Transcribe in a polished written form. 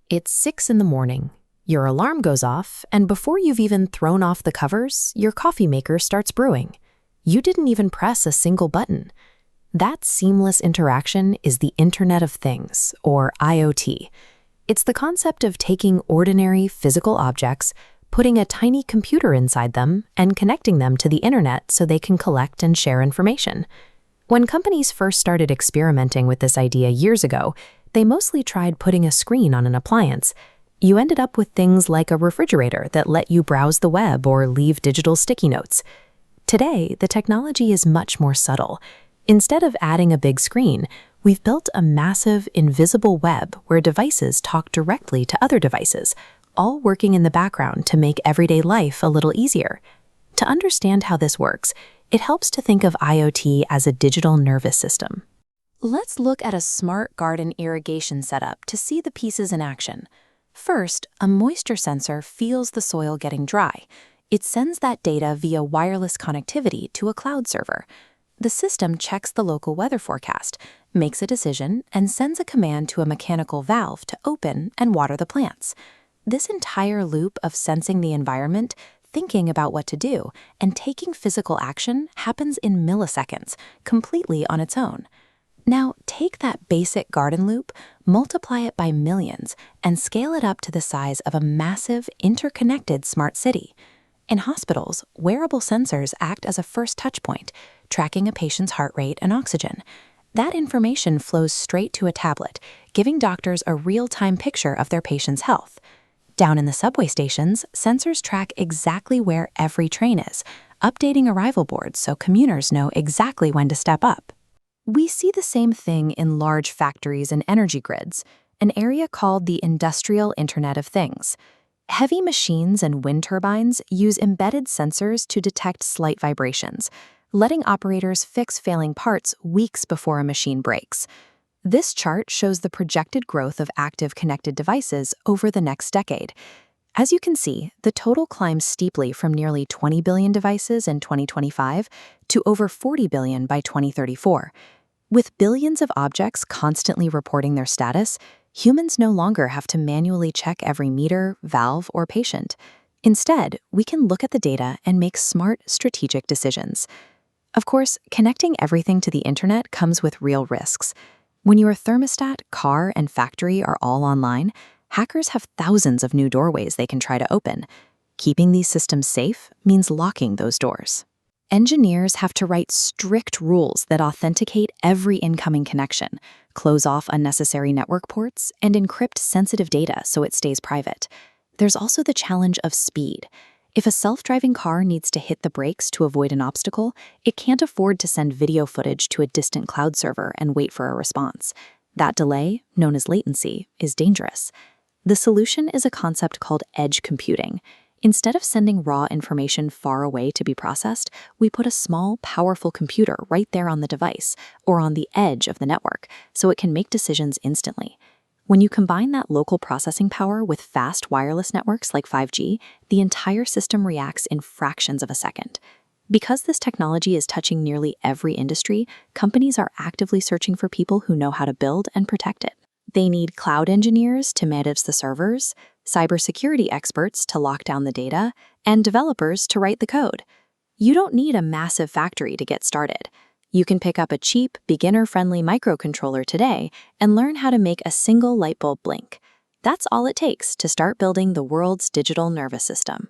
It's 6 in the morning. Your alarm goes off, and before you've even thrown off the covers, your coffee maker starts brewing. You didn't even press a single button. That seamless interaction is the Internet of Things, or IoT. It's the concept of taking ordinary physical objects, putting a tiny computer inside them, and connecting them to the internet so they can collect and share information. When companies first started experimenting with this idea years ago, they mostly tried putting a screen on an appliance. You ended up with things like a refrigerator that let you browse the web or leave digital sticky notes. Today, the technology is much more subtle. Instead of adding a big screen, we've built a massive, invisible web where devices talk directly to other devices, all working in the background to make everyday life a little easier. To understand how this works, it helps to think of IoT as a digital nervous system. Let's look at a smart garden irrigation setup to see the pieces in action. First, a moisture sensor feels the soil getting dry. It sends that data via wireless connectivity to a cloud server. The system checks the local weather forecast, makes a decision, and sends a command to a mechanical valve to open and water the plants. This entire loop of sensing the environment, thinking about what to do, and taking physical action happens in milliseconds, completely on its own. Now, take that basic garden loop, multiply it by millions, and scale it up to the size of a massive, interconnected smart city. In hospitals, wearable sensors act as a first touchpoint, tracking a patient's heart rate and oxygen. That information flows straight to a tablet, giving doctors a real-time picture of their patient's health. Down in the subway stations, sensors track exactly where every train is, updating arrival boards so commuters know exactly when to step up. We see the same thing in large factories and energy grids, an area called the Industrial Internet of Things. Heavy machines and wind turbines use embedded sensors to detect slight vibrations, letting operators fix failing parts weeks before a machine breaks. This chart shows the projected growth of active connected devices over the next decade. As you can see, the total climbs steeply from nearly 20 billion devices in 2025 to over 40 billion by 2034. With billions of objects constantly reporting their status, humans no longer have to manually check every meter, valve, or patient. Instead, we can look at the data and make smart, strategic decisions. Of course, connecting everything to the internet comes with real risks. When your thermostat, car, and factory are all online, hackers have thousands of new doorways they can try to open. Keeping these systems safe means locking those doors. Engineers have to write strict rules that authenticate every incoming connection, close off unnecessary network ports, and encrypt sensitive data so it stays private. There's also the challenge of speed. If a self-driving car needs to hit the brakes to avoid an obstacle, it can't afford to send video footage to a distant cloud server and wait for a response. That delay, known as latency, is dangerous. The solution is a concept called edge computing. Instead of sending raw information far away to be processed, we put a small, powerful computer right there on the device or on the edge of the network so it can make decisions instantly. When you combine that local processing power with fast wireless networks like 5G, the entire system reacts in fractions of a second. Because this technology is touching nearly every industry, companies are actively searching for people who know how to build and protect it. They need cloud engineers to manage the servers, cybersecurity experts to lock down the data, and developers to write the code. You don't need a massive factory to get started. You can pick up a cheap, beginner-friendly microcontroller today and learn how to make a single light bulb blink. That's all it takes to start building the world's digital nervous system.